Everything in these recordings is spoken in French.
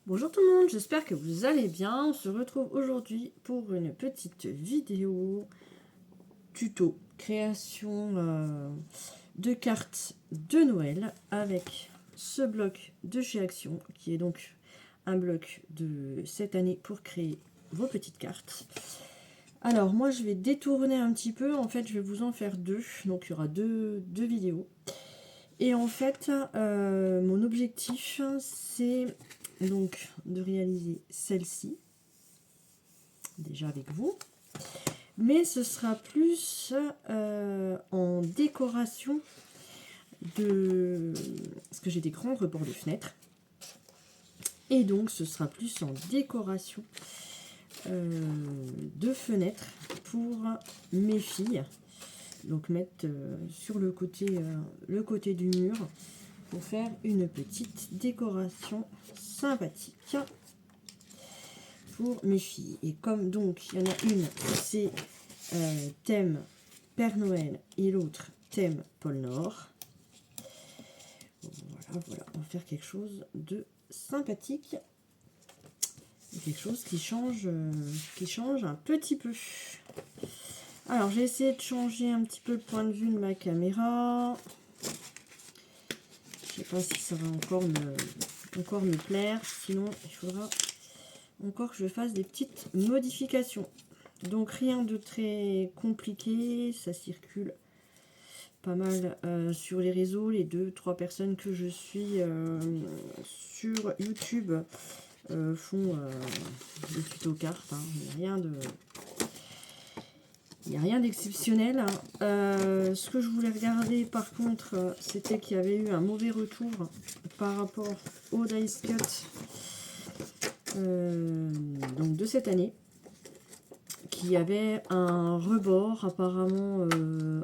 Bonjour tout le monde, j'espère que vous allez bien. On se retrouve aujourd'hui pour une petite vidéo tuto création de cartes de Noël avec ce bloc de chez Action qui est donc un bloc de cette année pour créer vos petites cartes. Alors moi je vais détourner un petit peu, en fait je vais vous en faire deux, donc il y aura deux vidéos. Et en fait mon objectif c'est donc de réaliser celle-ci déjà avec vous, mais ce sera plus en décoration de parce que j'ai des grands rebords de fenêtres et donc ce sera plus en décoration de fenêtres pour mes filles, donc mettre sur le côté du mur pour faire une petite décoration sympathique pour mes filles. Et comme donc il y en a une c'est thème Père Noël et l'autre thème pôle Nord, voilà, on va faire quelque chose de sympathique, quelque chose qui change un petit peu. Alors j'ai essayé de changer un petit peu le point de vue de ma caméra. Je sais pas si ça va encore me plaire, sinon il faudra encore que je fasse des petites modifications. Donc rien de très compliqué, ça circule pas mal sur les réseaux. Les 2-3 personnes que je suis sur YouTube font des tutos cartes, hein. Il n'y a rien d'exceptionnel. Ce que je voulais regarder par contre, c'était qu'il y avait eu un mauvais retour par rapport au Dice Cut donc de cette année, qui avait un rebord apparemment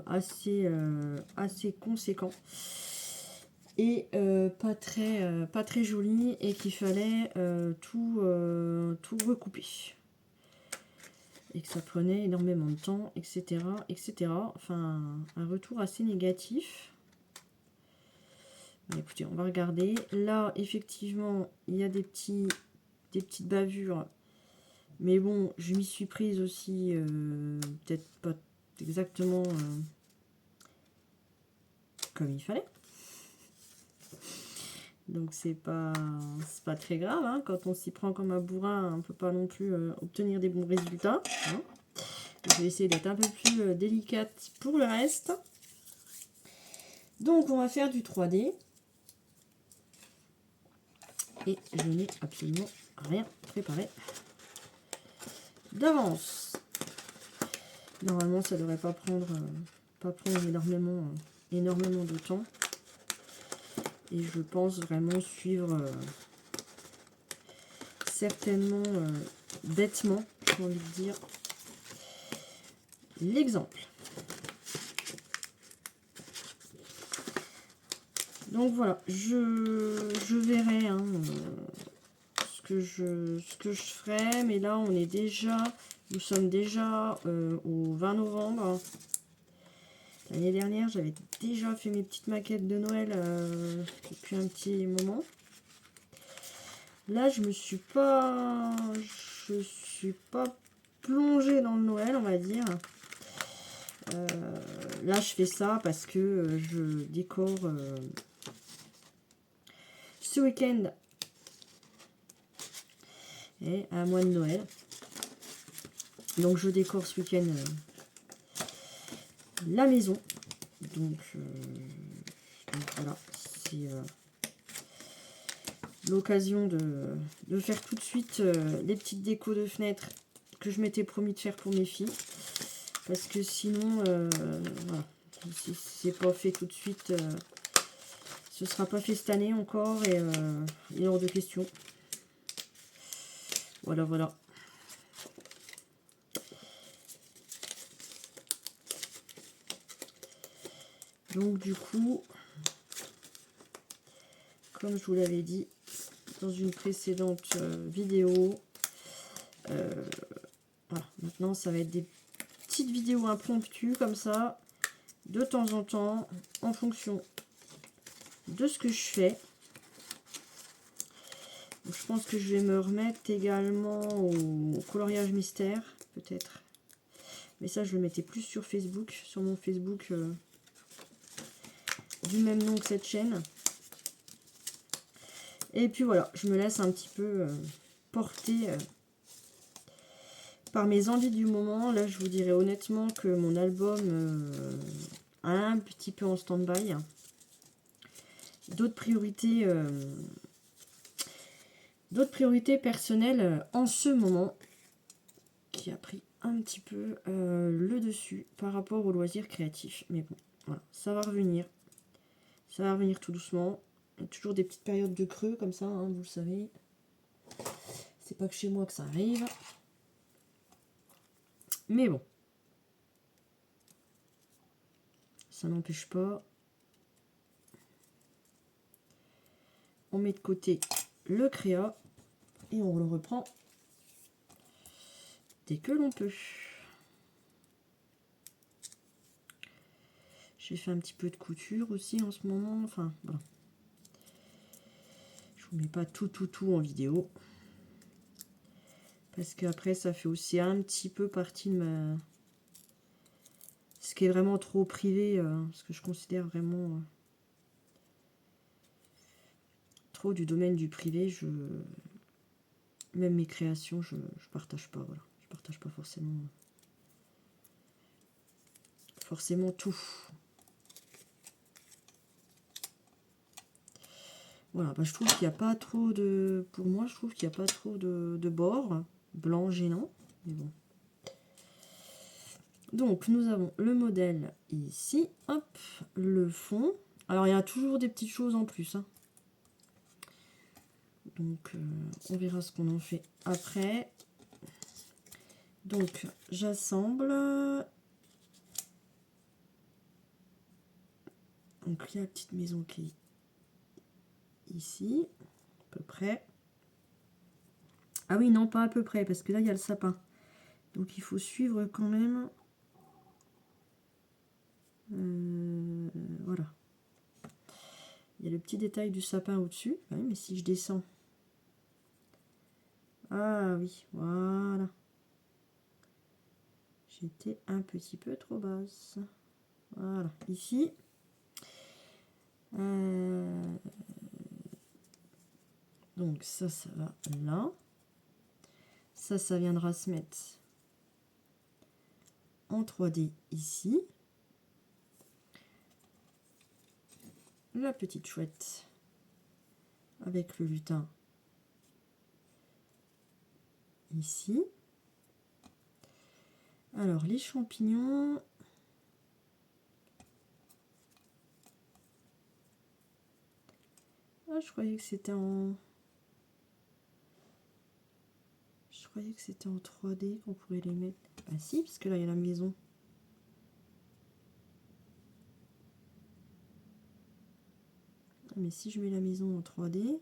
assez conséquent et pas très joli, et qu'il fallait tout recouper et que ça prenait énormément de temps, etc. Enfin, un retour assez négatif. Mais écoutez, on va regarder. Là, effectivement, il y a des petites bavures. Mais bon, je m'y suis prise aussi, peut-être pas exactement comme il fallait. Donc c'est pas très grave, hein. Quand on s'y prend comme un bourrin, on ne peut pas non plus obtenir des bons résultats, hein. Je vais essayer d'être un peu plus délicate pour le reste. Donc on va faire du 3D. Et je n'ai absolument rien préparé d'avance. Normalement ça devrait pas prendre énormément de temps. Et je pense vraiment suivre certainement bêtement, j'ai envie de dire, l'exemple. Donc voilà, je verrai hein, ce que je ferai, mais là nous sommes déjà au 20 novembre. L'année dernière, j'avais déjà fait mes petites maquettes de Noël depuis un petit moment. Là, je suis pas plongée dans le Noël, on va dire. Là, je fais ça parce que je décore ce week-end et un mois de Noël. Donc, je décore ce week-end la maison. Donc voilà, c'est l'occasion de faire tout de suite les petites décos de fenêtres que je m'étais promis de faire pour mes filles. Parce que sinon, voilà, si c'est pas fait tout de suite, ce sera pas fait cette année encore, et il est hors de question. Voilà. Donc du coup, comme je vous l'avais dit dans une précédente vidéo, voilà, maintenant ça va être des petites vidéos impromptues comme ça, de temps en temps, en fonction de ce que je fais. Donc, je Je pense que je vais me remettre également au coloriage mystère, peut-être. Mais ça, je le mettais plus sur Facebook, sur mon Facebook du même nom que cette chaîne. Et puis voilà, je me laisse un petit peu porter par mes envies du moment. Là, je vous dirais honnêtement que mon album a un petit peu en stand-by. D'autres priorités personnelles en ce moment qui a pris un petit peu le dessus par rapport aux loisirs créatifs. Mais bon, voilà, ça va revenir. Ça va revenir tout doucement. Il y a toujours des petites périodes de creux comme ça, hein, vous le savez. C'est pas que chez moi que ça arrive. Mais bon. Ça n'empêche pas. On met de côté le créa et on le reprend dès que l'on peut. J'ai fait un petit peu de couture aussi en ce moment. Enfin, voilà. Je vous mets pas tout en vidéo. Parce qu'après, ça fait aussi un petit peu partie de ma... Ce qui est vraiment trop privé, ce que je considère vraiment trop du domaine du privé. Même mes créations, je partage pas. Voilà. Je partage pas forcément tout. Voilà, bah, je trouve qu'il n'y a pas trop de... Pour moi, je trouve qu'il n'y a pas trop de bords blancs gênants. Mais bon. Donc, nous avons le modèle ici. Hop, le fond. Alors, il y a toujours des petites choses en plus. Hein. Donc, on verra ce qu'on en fait après. Donc, j'assemble. Donc, il y a la petite maison qui est ici, à peu près. Ah oui, non, pas à peu près, parce que là, il y a le sapin. Donc, il faut suivre quand même. Voilà. Il y a le petit détail du sapin au-dessus. Oui, mais si je descends... Ah oui, voilà. J'étais un petit peu trop basse. Voilà, ici. Donc ça va là. Ça viendra se mettre en 3D ici. La petite chouette avec le lutin ici. Alors les champignons... Ah, je croyais que c'était en... Je croyais que c'était en 3D qu'on pourrait les mettre. Ah si, parce que là il y a la maison. Ah, mais si je mets la maison en 3D...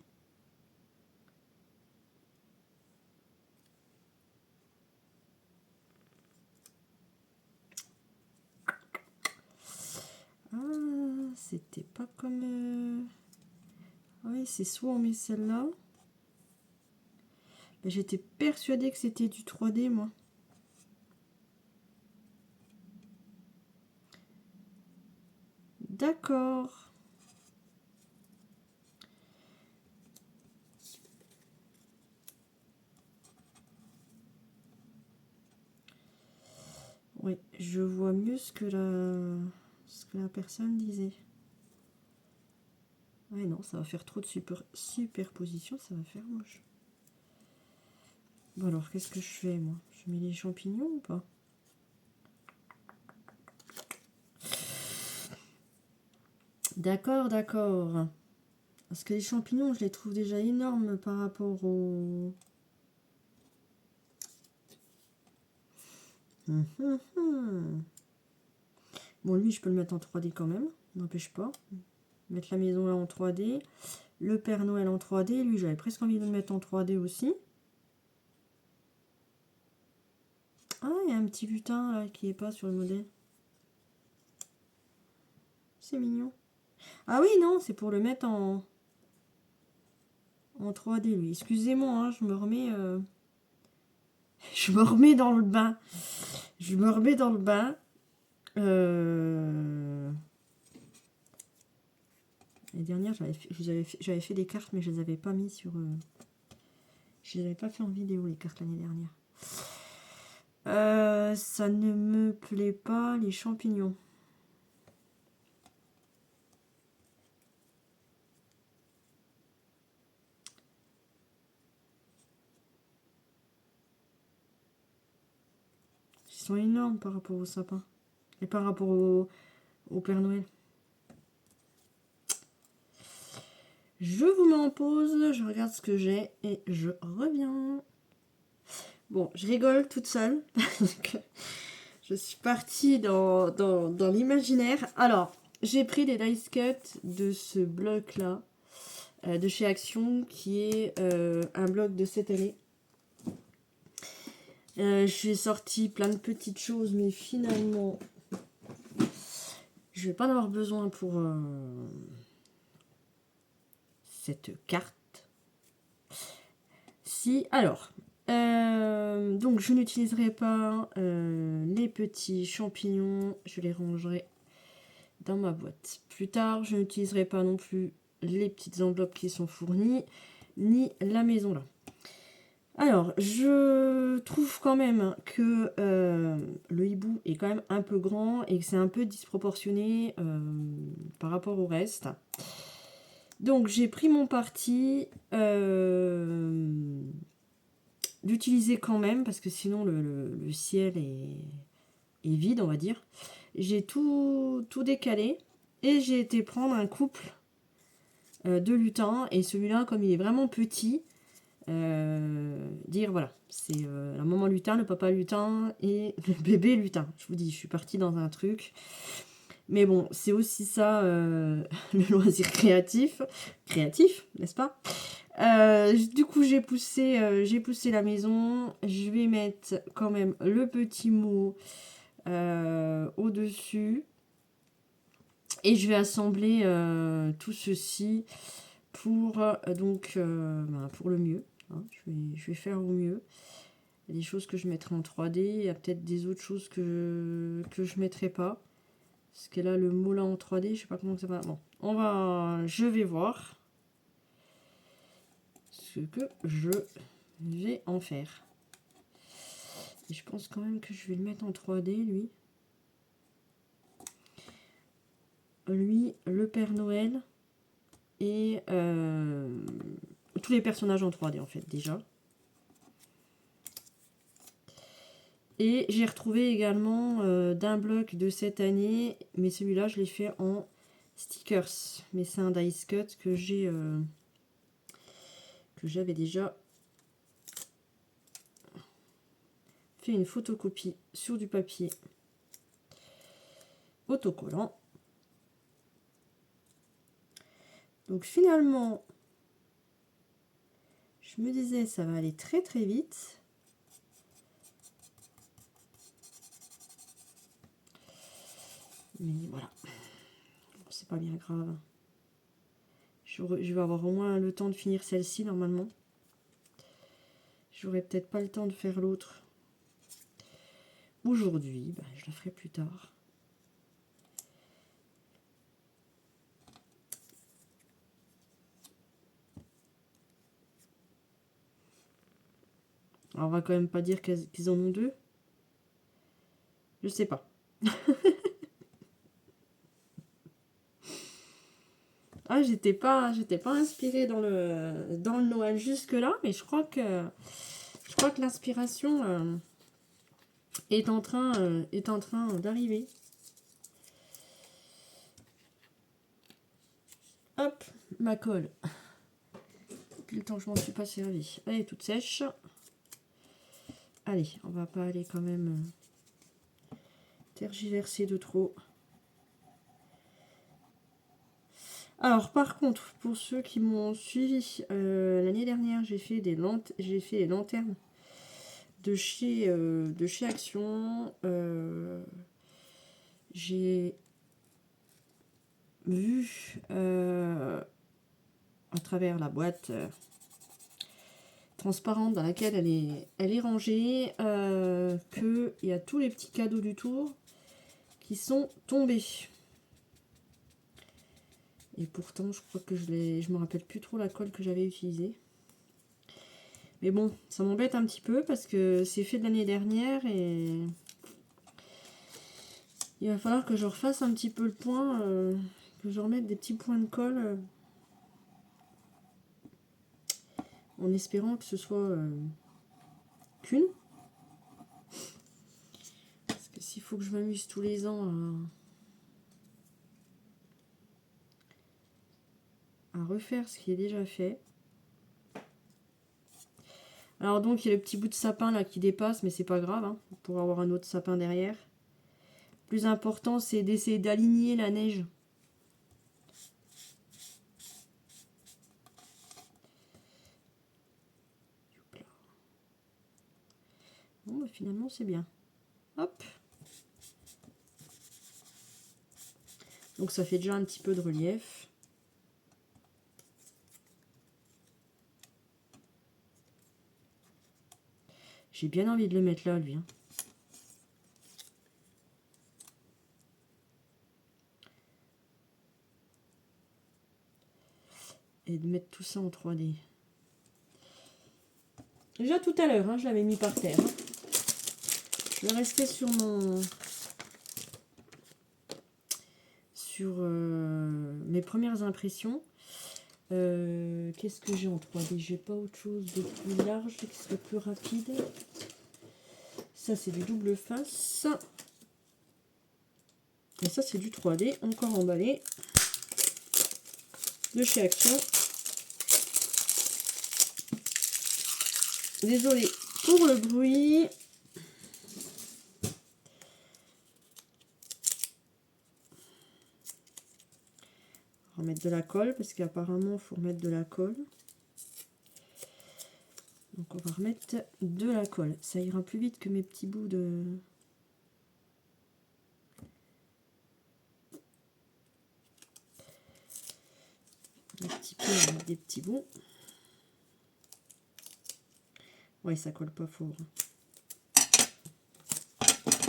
Ah, c'était pas comme... Oui, c'est soit on met celle-là. J'étais persuadée que c'était du 3D, moi. D'accord. Oui, je vois mieux ce que la personne disait. Ouais, non, ça va faire trop de superposition, ça va faire moche. Bon, alors, qu'est-ce que je fais, moi? Je mets les champignons ou pas? D'accord, d'accord. Parce que les champignons, je les trouve déjà énormes par rapport au... Bon, lui, je peux le mettre en 3D quand même, n'empêche pas. Mettre la maison là en 3D. Le Père Noël en 3D, lui, j'avais presque envie de le mettre en 3D aussi. Ah, il y a un petit lutin là qui est pas sur le modèle. C'est mignon. Ah oui, non, c'est pour le mettre en en 3D, lui. Excusez-moi, hein, je me remets... je me remets dans le bain. Je me remets dans le bain. L'année dernière, j'avais fait des cartes, mais je les avais pas mis sur... je les avais pas fait en vidéo, les cartes, l'année dernière. Ça ne me plaît pas, les champignons. Ils sont énormes par rapport au sapin. Et par rapport au Père Noël. Je vous mets en pause, je regarde ce que j'ai et je reviens. Bon, je rigole toute seule. Je suis partie dans l'imaginaire. Alors, j'ai pris les dice cuts de ce bloc-là, de chez Action, qui est un bloc de cette année. J'ai sorti plein de petites choses, mais finalement, je vais pas en avoir besoin pour cette carte. Si, alors, donc je n'utiliserai pas les petits champignons, je les rangerai dans ma boîte. Plus tard, je n'utiliserai pas non plus les petites enveloppes qui sont fournies, ni la maison là. Alors, je trouve quand même que le hibou est quand même un peu grand et que c'est un peu disproportionné par rapport au reste. Donc, j'ai pris mon parti d'utiliser quand même, parce que sinon le ciel est vide, on va dire. J'ai tout décalé et j'ai été prendre un couple de lutins. Et celui-là, comme il est vraiment petit, dire voilà, c'est la maman lutin, le papa lutin et le bébé lutin. Je vous dis, je suis partie dans un truc. Mais bon, c'est aussi ça le loisir créatif, n'est-ce pas? Du coup, j'ai poussé la maison. Je vais mettre quand même le petit mot au-dessus. Et je vais assembler tout ceci pour, pour le mieux. Hein. Je vais faire au mieux. Il y a des choses que je mettrai en 3D. Il y a peut-être des autres choses que je ne mettrai pas. Parce que là, le mot là en 3D, je ne sais pas comment ça va. Bon, je vais voir ce que je vais en faire. Et je pense quand même que je vais le mettre en 3D, lui. Lui, le Père Noël et tous les personnages en 3D en fait déjà. Et j'ai retrouvé également d'un bloc de cette année, mais celui-là je l'ai fait en stickers. Mais c'est un dice cut que j'avais déjà fait une photocopie sur du papier autocollant. Donc finalement, je me disais ça va aller très très vite. Mais voilà, bon, c'est pas bien grave. Je vais avoir au moins le temps de finir celle-ci normalement. J'aurai peut-être pas le temps de faire l'autre aujourd'hui. Ben, je la ferai plus tard. Alors, on va quand même pas dire qu'ils en ont deux. Je sais pas. Ah, j'étais pas inspirée dans le Noël jusque là, mais je crois que l'inspiration est en train d'arriver. Hop, ma colle. Depuis le temps que je m'en suis pas servi. Elle est toute sèche. Allez, on va pas aller quand même tergiverser de trop. Alors par contre, pour ceux qui m'ont suivi, l'année dernière, j'ai fait les lanternes de chez Action. J'ai vu à travers la boîte transparente dans laquelle elle est rangée, qu'il y a tous les petits cadeaux du tour qui sont tombés. Et pourtant, je crois que je me rappelle plus trop la colle que j'avais utilisée. Mais bon, ça m'embête un petit peu parce que c'est fait de l'année dernière et il va falloir que je refasse un petit peu le point, que je remette des petits points de colle en espérant que ce soit qu'une. Parce que s'il faut que je m'amuse tous les ans à refaire ce qui est déjà fait. Alors donc il y a le petit bout de sapin là qui dépasse, mais c'est pas grave, hein, pour avoir un autre sapin derrière. Le plus important c'est d'essayer d'aligner la neige. Bon bah, finalement c'est bien. Hop. Donc ça fait déjà un petit peu de relief. J'ai bien envie de le mettre là, lui. Hein. Et de mettre tout ça en 3D. Déjà tout à l'heure, hein, je l'avais mis par terre. Hein. Je vais rester sur mes premières impressions. Qu'est-ce que j'ai en 3D? J'ai pas autre chose de plus large, de plus rapide. Ça, c'est du double face. Et ça, c'est du 3D, encore emballé. De chez Action. Désolée pour le bruit. On va remettre de la colle, parce qu'apparemment, il faut remettre de la colle. Donc, on va remettre de la colle. Ça ira plus vite que mes petits bouts de... Un petit peu avec des petits bouts. Ouais, ça colle pas fort.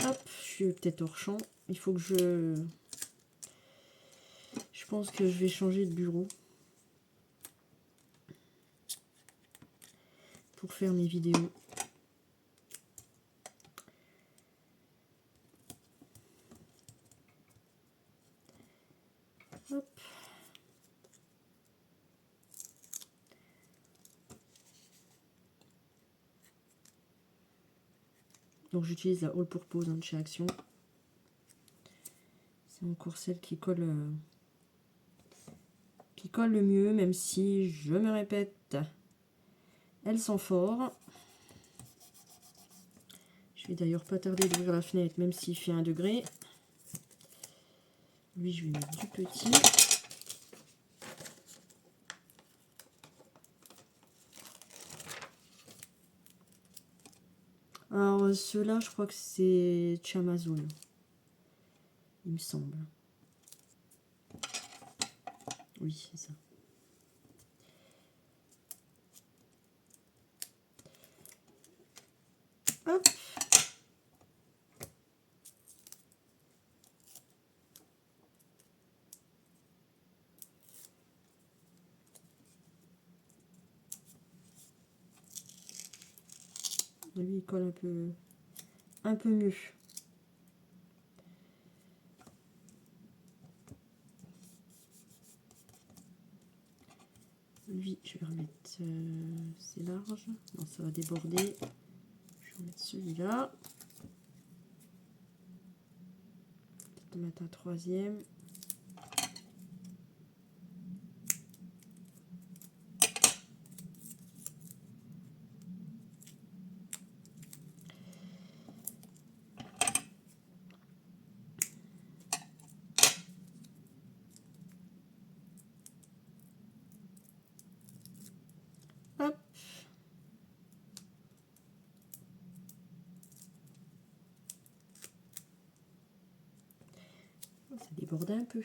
Hop, je suis peut-être hors champ. Il faut que je... Je pense que je vais changer de bureau. Pour faire mes vidéos. Hop. Donc j'utilise la All Purpose de chez Action. C'est encore celle qui colle le mieux, même si je me répète, elle sent fort. Je vais d'ailleurs pas tarder d'ouvrir la fenêtre, même s'il fait 1 degré. Lui, je vais mettre du petit. Alors, ceux-là, je crois que c'est chez Amazon. Il me semble. Oui, c'est ça. Hop. Lui, il colle un peu mieux. Lui, je vais remettre... c'est large. Non, ça va déborder. Je vais remettre celui-là. Peut-être mettre un 3e. Hop. Ça déborde un peu.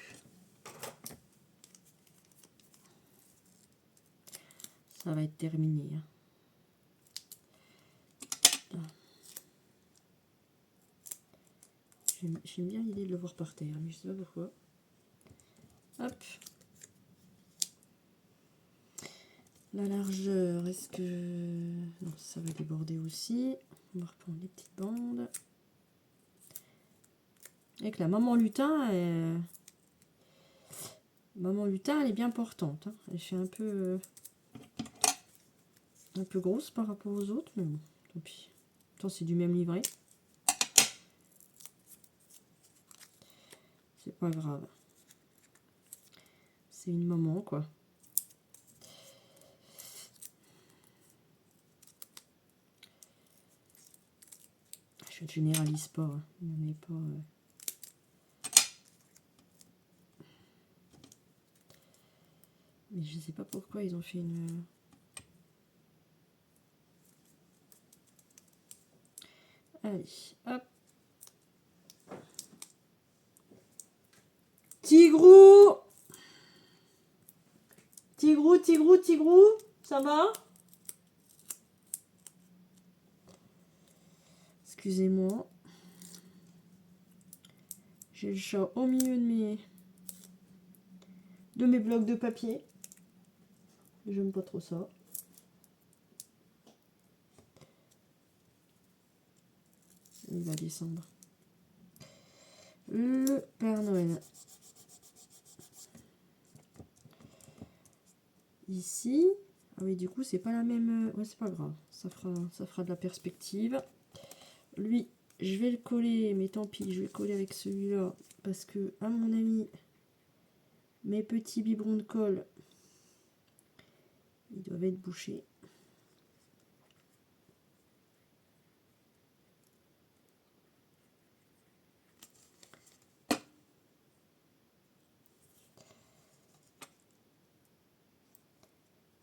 Ça va être terminé. Hein. J'aime bien l'idée de le voir par terre, mais je sais pas pourquoi. Hop. La largeur, est-ce que... Non, ça va déborder aussi. On va reprendre les petites bandes. Avec la maman lutin, maman lutin, elle est bien portante. Hein. Elle fait un peu grosse par rapport aux autres, mais bon, tant pis. Pourtant, c'est du même livret. C'est pas grave. C'est une maman, quoi. Je ne généralise pas. Hein. Il n'y en a pas... Mais je sais pas pourquoi ils ont fait une... Allez, hop. Tigrou! Tigrou, Tigrou, Tigrou, ça va? Excusez-moi. J'ai le chat au milieu de mes blocs de papier. J'aime pas trop ça. Il va descendre. Le Père Noël. Ici. Ah oui, du coup, c'est pas la même... Ouais, c'est pas grave. Ça fera de la perspective. Lui, je vais le coller, mais tant pis, je vais le coller avec celui-là. Parce que, à mon avis, mes petits biberons de colle, ils doivent être bouchés.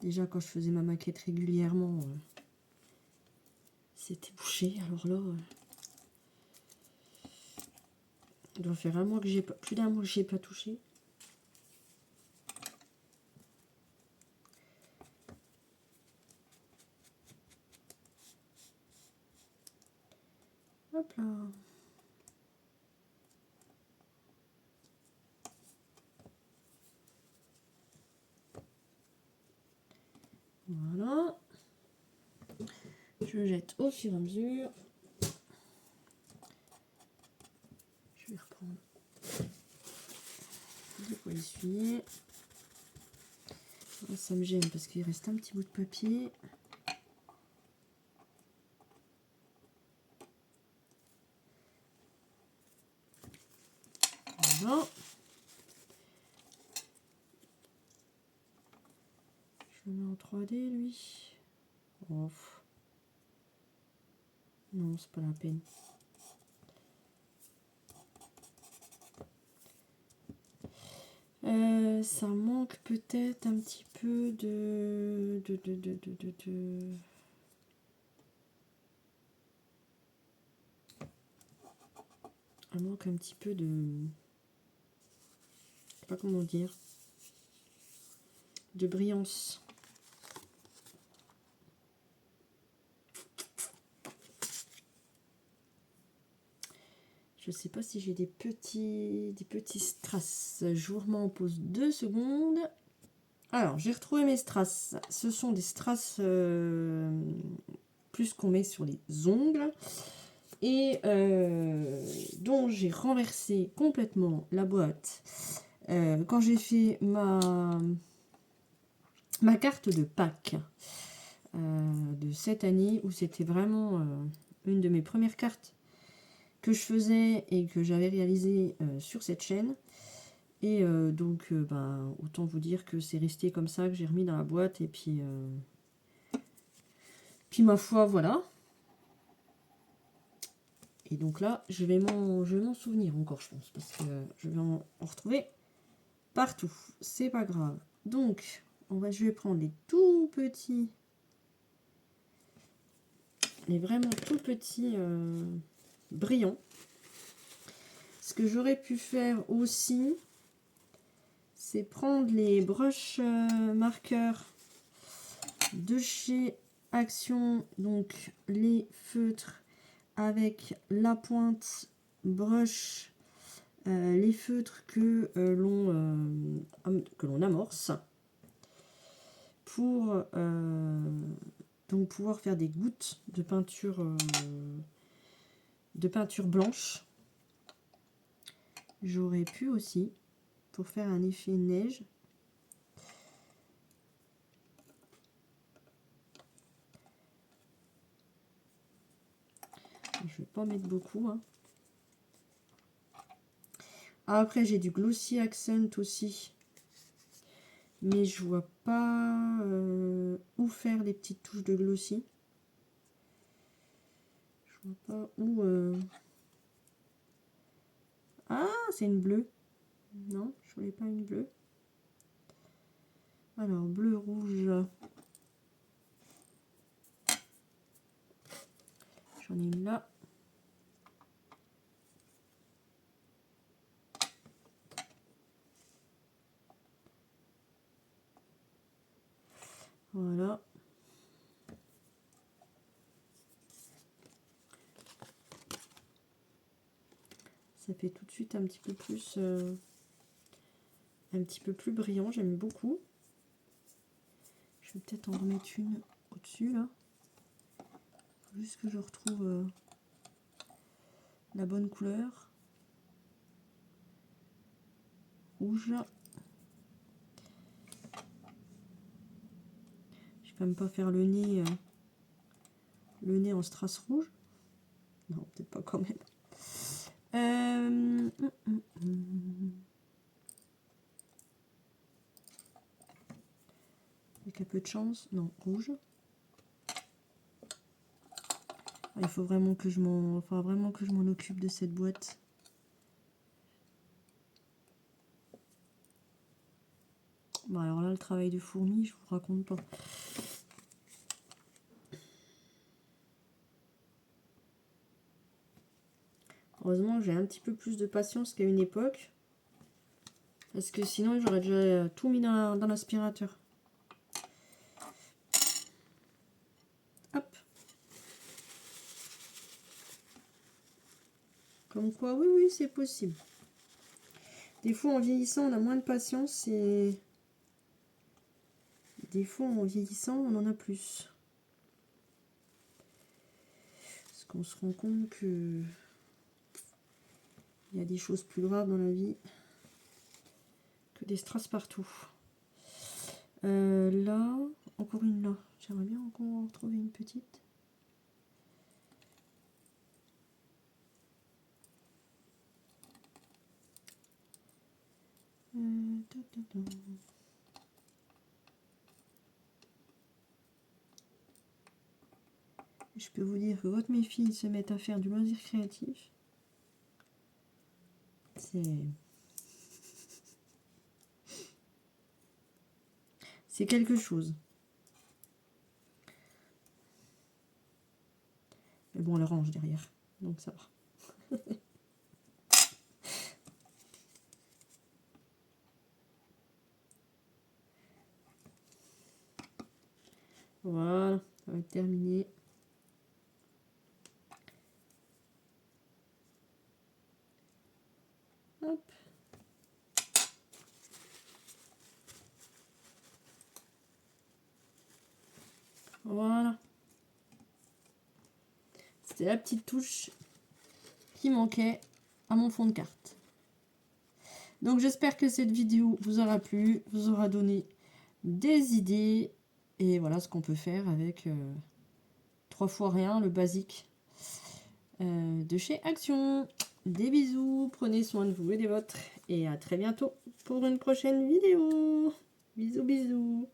Déjà, quand je faisais ma maquette régulièrement, c'était bouché. Alors là, il doit faire un mois que j'ai pas, plus d'un mois que j'ai pas touché. Hop là. Voilà. Je jette au fur et à mesure. Je vais reprendre de quoi essuyer. Ça me gêne parce qu'il reste un petit bout de papier. Voilà. Je le mets en 3D lui. Oh. Non, c'est pas la peine. Ça manque peut-être un petit peu Il manque un petit peu de... Je sais pas comment dire. De brillance. Je sais pas si j'ai des petits strass. Je vous remets en pause 2 secondes. Alors, j'ai retrouvé mes strass. Ce sont des strass plus qu'on met sur les ongles. Et dont j'ai renversé complètement la boîte quand j'ai fait ma carte de Pâques de cette année, où c'était vraiment une de mes premières cartes que je faisais et que j'avais réalisé sur cette chaîne. Et donc, ben, autant vous dire que c'est resté comme ça, que j'ai remis dans la boîte. Et puis ma foi, voilà. Et donc là, je vais m'en souvenir encore, je pense, parce que je vais en retrouver partout. C'est pas grave. Donc, je vais prendre les tout petits, les vraiment tout petits brillants. Ce que j'aurais pu faire aussi, c'est prendre les brushes marqueurs de chez Action, donc les feutres avec la pointe brush les feutres que l'on amorce pour donc pouvoir faire des gouttes de peinture blanche. J'aurais pu aussi, pour faire un effet neige, je vais pas mettre beaucoup, hein. Après j'ai du glossy accent aussi, mais je vois pas où faire les petites touches de glossy. Je vois pas où. Ah, c'est une bleue. Non, je voulais pas une bleue. Alors bleu, rouge. J'en ai une là. Voilà. Ça fait tout de suite un petit peu plus brillant. J'aime beaucoup. Je vais peut-être en remettre une au-dessus là. Faut juste que je retrouve la bonne couleur. Rouge. Je vais quand même pas faire le nez en strass rouge. Non, peut-être pas quand même. Avec un peu de chance. Non, rouge. Il faut vraiment que je m'en occupe de cette boîte. Bon, alors là, le travail de fourmi, je vous raconte pas. Heureusement, j'ai un petit peu plus de patience qu'à une époque. Parce que sinon, j'aurais déjà tout mis dans l'aspirateur. Hop. Comme quoi, oui, oui, c'est possible. Des fois, en vieillissant, on a moins de patience et des fois, en vieillissant, on en a plus. Parce qu'on se rend compte que il y a des choses plus graves dans la vie que des strass partout. Là, encore une là. J'aimerais bien encore en retrouver une petite. Je peux vous dire que quand mes filles se mettent à faire du loisir créatif, c'est quelque chose. Mais bon, on le range derrière, donc ça va. Voilà, ça va être terminé. Hop. Voilà. C'était la petite touche qui manquait à mon fond de carte. Donc j'espère que cette vidéo vous aura plu, vous aura donné des idées. Et voilà ce qu'on peut faire avec 3 fois rien, le basique de chez Action. Des bisous, prenez soin de vous et des vôtres. Et à très bientôt pour une prochaine vidéo. Bisous, bisous.